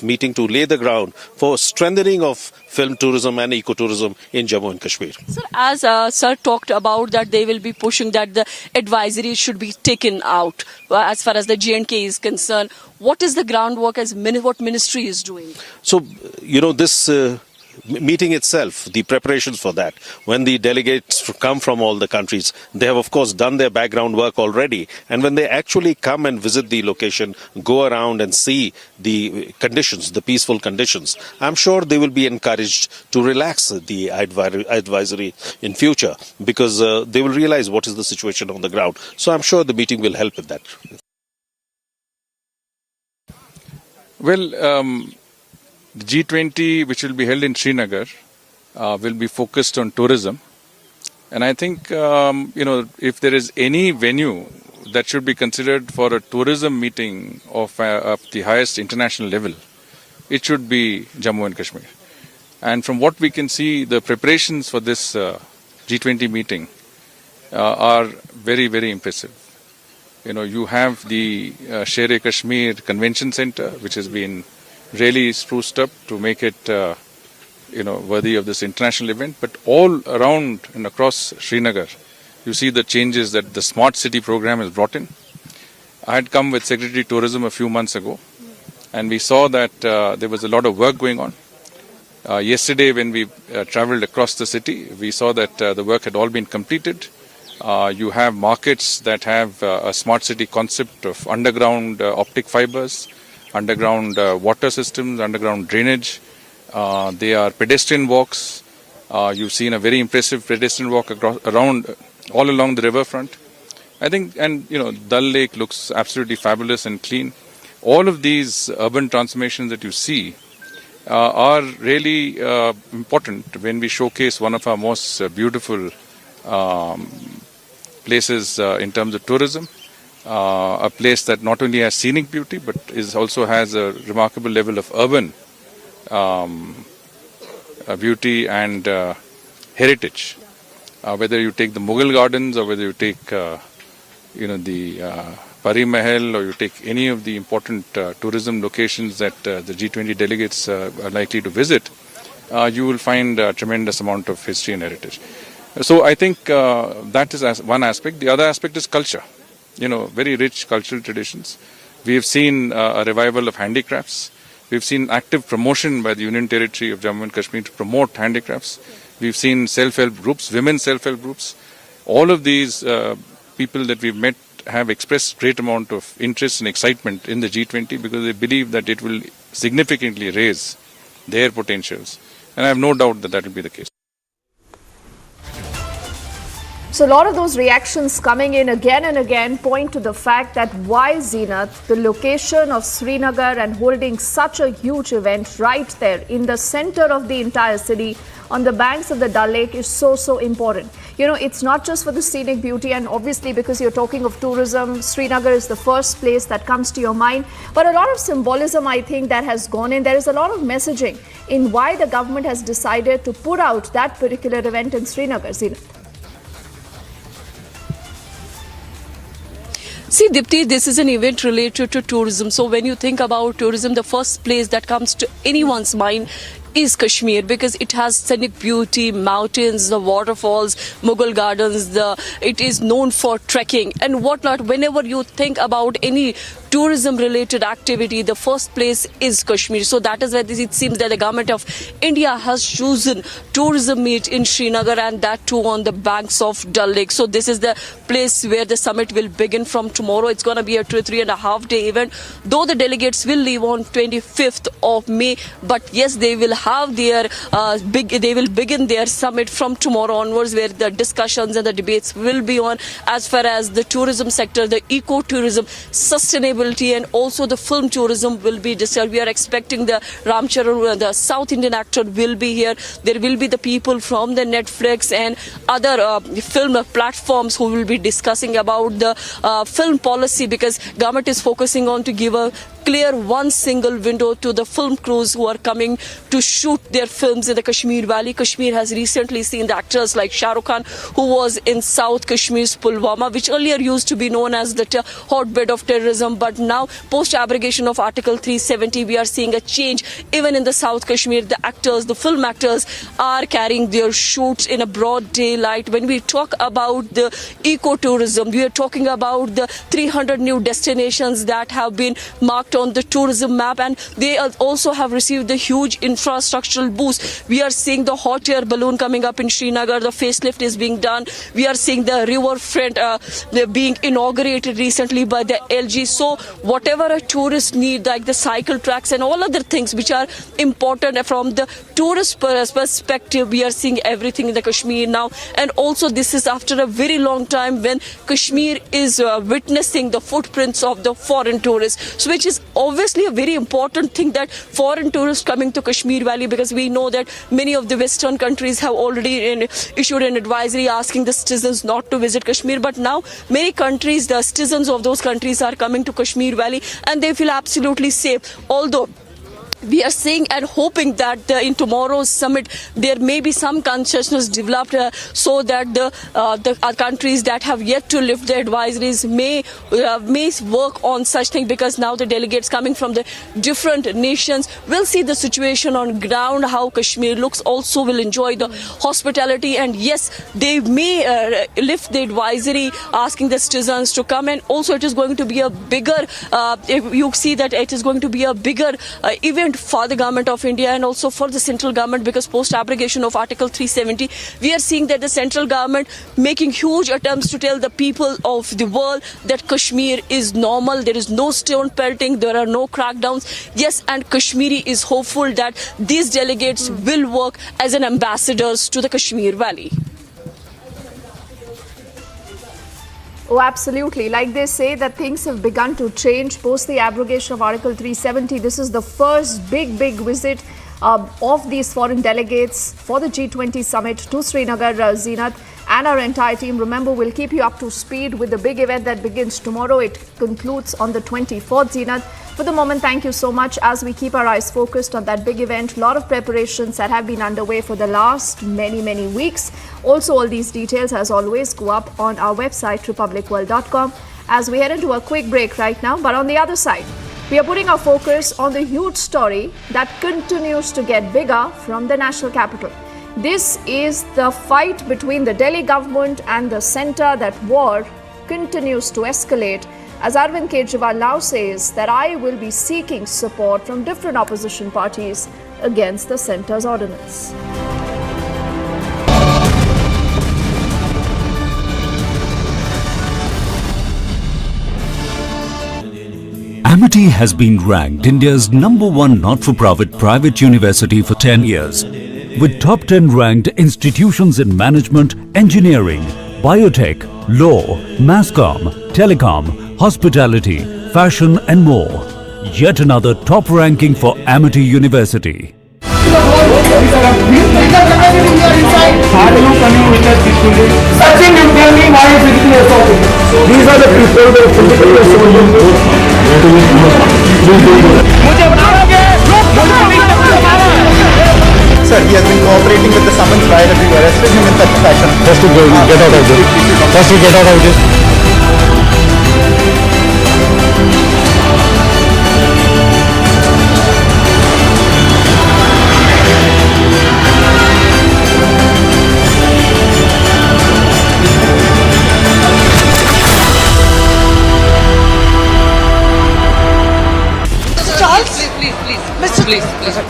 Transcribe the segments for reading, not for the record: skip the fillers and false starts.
meeting to lay the ground for strengthening of film tourism and ecotourism in Jammu and Kashmir. Sir, as Sir talked about that they will be pushing that the advisory should be taken out as far as the G&K is concerned. What is the groundwork what ministry is doing? So, this meeting itself, the preparations for that, when the delegates come from all the countries, they have of course done their background work already, and when they actually come and visit the location, go around and see the conditions, the peaceful conditions, I'm sure they will be encouraged to relax the advisory in future, because they will realize what is the situation on the ground. So I'm sure the meeting will help with that. Well, the G20, which will be held in Srinagar, will be focused on tourism. And I think, if there is any venue that should be considered for a tourism meeting of the highest international level, it should be Jammu and Kashmir. And from what we can see, the preparations for this G20 meeting are very, very impressive. You have the Sher-e-Kashmir Convention Center, which has been really spruced up to make it, worthy of this international event. But all around and across Srinagar, you see the changes that the Smart City program has brought in. I had come with Secretary Tourism a few months ago, and we saw that there was a lot of work going on. Yesterday, when we traveled across the city, we saw that the work had all been completed. You have markets that have a smart city concept of underground optic fibers, underground water systems, underground drainage. They are pedestrian walks. You've seen a very impressive pedestrian walk all along the riverfront. I think, Dal Lake looks absolutely fabulous and clean. All of these urban transformations that you see are really important when we showcase one of our most beautiful places in terms of tourism. A place that not only has scenic beauty but also has a remarkable level of urban beauty and heritage. Whether you take the Mughal gardens or whether you take the Pari Mahal, or you take any of the important tourism locations that the G20 delegates are likely to visit, you will find a tremendous amount of history and heritage. So I think that is one aspect. The other aspect is culture. Very rich cultural traditions. We have seen a revival of handicrafts. We've seen active promotion by the Union Territory of Jammu and Kashmir to promote handicrafts. We've seen self-help groups, women self-help groups. All of these people that we've met have expressed great amount of interest and excitement in the G20 because they believe that it will significantly raise their potentials. And I have no doubt that will be the case. So a lot of those reactions coming in again and again point to the fact that why Zenith, the location of Srinagar and holding such a huge event right there in the center of the entire city on the banks of the Dal Lake is so important. It's not just for the scenic beauty, and obviously because you're talking of tourism, Srinagar is the first place that comes to your mind. But a lot of symbolism, I think, that has gone in. There is a lot of messaging in why the government has decided to put out that particular event in Srinagar. Zenith. See, Dipti, this is an event related to tourism. So when you think about tourism, the first place that comes to anyone's mind is Kashmir, because it has scenic beauty, mountains, the waterfalls, Mughal gardens. It is known for trekking and whatnot. Whenever you think about any tourism related activity, the first place is Kashmir. So that is why it seems that the government of India has chosen tourism meet in Srinagar, and that too on the banks of Dal Lake. So this is the place where the summit will begin from tomorrow. It's going to be a 3.5 day event, though the delegates will leave on 25th of May. But yes, they will have their they will begin their summit from tomorrow onwards, where the discussions and the debates will be on as far as the tourism sector, the eco-tourism, sustainability, and also the film tourism will be discussed. We are expecting the Ram Charan, the South Indian actor, will be here. There will be the people from the Netflix and other film platforms who will be discussing about the film policy, because government is focusing on to give a clear one single window to the film crews who are coming to shoot their films in the Kashmir Valley. Kashmir has recently seen the actors like Shah Rukh Khan, who was in South Kashmir's Pulwama, which earlier used to be known as the hotbed of terrorism. But now, post-abrogation of Article 370, we are seeing a change. Even in the South Kashmir, the actors, the film actors are carrying their shoots in a broad daylight. When we talk about the ecotourism, we are talking about the 300 new destinations that have been marked on the tourism map, and they also have received the huge infrastructural boost. We are seeing the hot air balloon coming up in Srinagar. The facelift is being done. We are seeing the riverfront being inaugurated recently by the LG. So whatever a tourist need, like the cycle tracks and all other things which are important from the tourist perspective, we are seeing everything in the Kashmir now. And also this is after a very long time when Kashmir is witnessing the footprints of the foreign tourists, so which is obviously a very important thing, that foreign tourists coming to Kashmir Valley, because we know that many of the Western countries have already issued an advisory asking the citizens not to visit Kashmir. But now many countries, the citizens of those countries are coming to Kashmir Valley and they feel absolutely safe. Although we are saying and hoping that in tomorrow's summit there may be some consciousness developed so that the countries that have yet to lift the advisories may work on such things, because now the delegates coming from the different nations will see the situation on ground, how Kashmir looks, also will enjoy the hospitality, and yes, they may lift the advisory asking the citizens to come. And also it is going to be a bigger, you see that it is going to be a bigger event for the government of India and also for the central government, because post-abrogation of Article 370, we are seeing that the central government making huge attempts to tell the people of the world that Kashmir is normal, there is no stone pelting, there are no crackdowns. Yes, and Kashmiri is hopeful that these delegates will work as an ambassadors to the Kashmir Valley. Oh, absolutely. Like they say that things have begun to change post the abrogation of Article 370. This is the first big visit of these foreign delegates for the G20 summit to Srinagar. Zeenat and our entire team, remember, we'll keep you up to speed with the big event that begins tomorrow. It concludes on the 24th. Zeenat, for the moment, thank you so much as we keep our eyes focused on that big event. A lot of preparations that have been underway for the last many weeks. Also, all these details, as always, go up on our website, republicworld.com, as we head into a quick break right now. But on the other side, we are putting our focus on the huge story that continues to get bigger from the national capital. This is the fight between the Delhi government and the centre. That war continues to escalate as Arvind Kejriwal now says that I will be seeking support from different opposition parties against the centre's ordinance. Amity has been ranked India's #1 not-for-profit private university for 10 years, with top 10 ranked institutions in management, engineering, biotech, law, masscom, telecom, hospitality, fashion and more. Yet another top ranking for Amity University. Sachin, you tell me why is it assaulting? These are the people who are physically assaulting. Sir, he has been cooperating with the summons while we arrested him in such a fashion. Just to get out of this. Just to get out of this.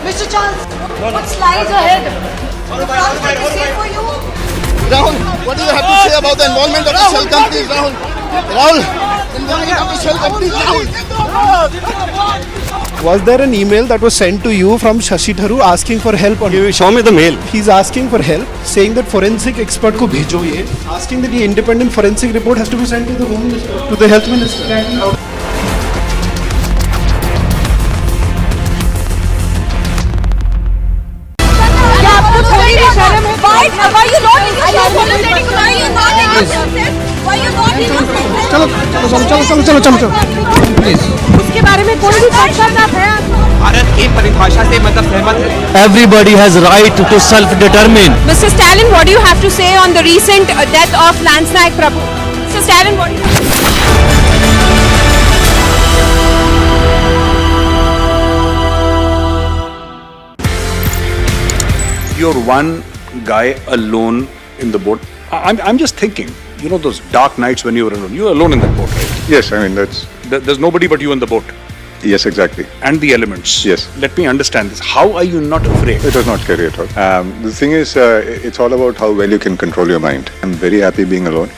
Mr. Charles, what lies ahead? The France will be safe for you? Rahul, what do you have to say about the involvement of the shell companies, Rahul? Rahul, involvement of the shell companies, Rahul. Was there an email that was sent to you from Shashi Tharoor asking for help? On Show me the mail. He's asking for help, saying that forensic expert ko bhejo ye, asking that the independent forensic report has to be sent to the Home Minister, to the Health Minister. Why are you not in your Why are you not in your चलो चलो चलो चलो चलो चलो चलो please उसके बारे में कोई भी चर्चा ना है भारत की परिभाषा से मतलब सहमत है everybody has right to self determine Mr. Stalin, what do you have to say on the recent death of Lance Naik Prabhu? Mr. Stalin, what do you have to say? You're one guy alone in the boat. I'm just thinking, you know, those dark nights when you were alone. You were alone in that boat, right? Yes, I mean that's There's nobody but you in the boat. yes, exactly. And the elements. Yes. Let me understand this. How are you not afraid? It was not scary at all. The thing is, it's all about how well you can control your mind. I'm very happy being alone.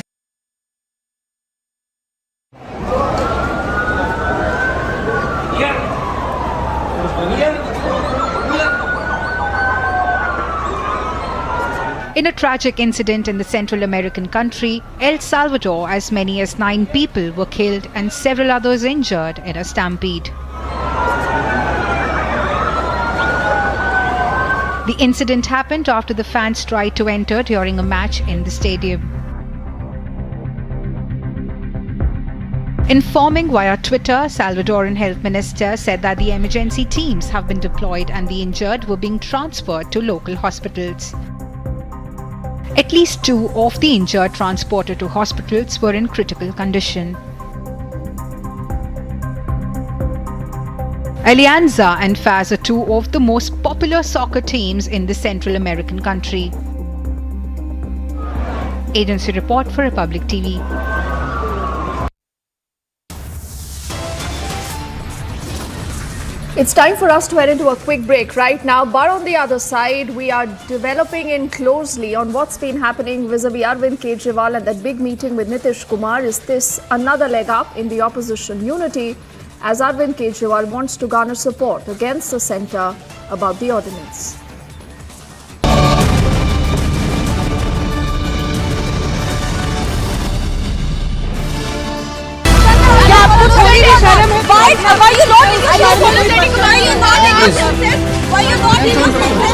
In a tragic incident in the Central American country, El Salvador, as many as 9 people were killed and several others injured in a stampede. The incident happened after the fans tried to enter during a match in the stadium. Informing via Twitter, Salvadoran Health Minister said that the emergency teams have been deployed and the injured were being transferred to local hospitals. At least 2 of the injured transported to hospitals were in critical condition. Alianza and FAS are 2 of the most popular soccer teams in the Central American country. Agency report for Republic TV. It's time for us to head into a quick break right now, but on the other side, we are developing in closely on what's been happening vis-a-vis Arvind Kejriwal and that big meeting with Nitish Kumar. Is this another leg up in the opposition unity as Arvind Kejriwal wants to garner support against the centre about the ordinance?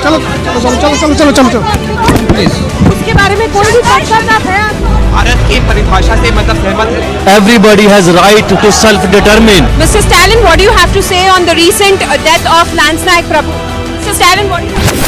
चलो चलो चलो चलो चलो चलो चलो please उसके बारे में कोई भी चर्चा ना है भारत की परिभाषा से मतलब सहमत है everybody has right to self determine Mr. Stalin, what do you have to say on the recent death of Lance Naik Prabhu? Mr. Stalin, what do you have to say?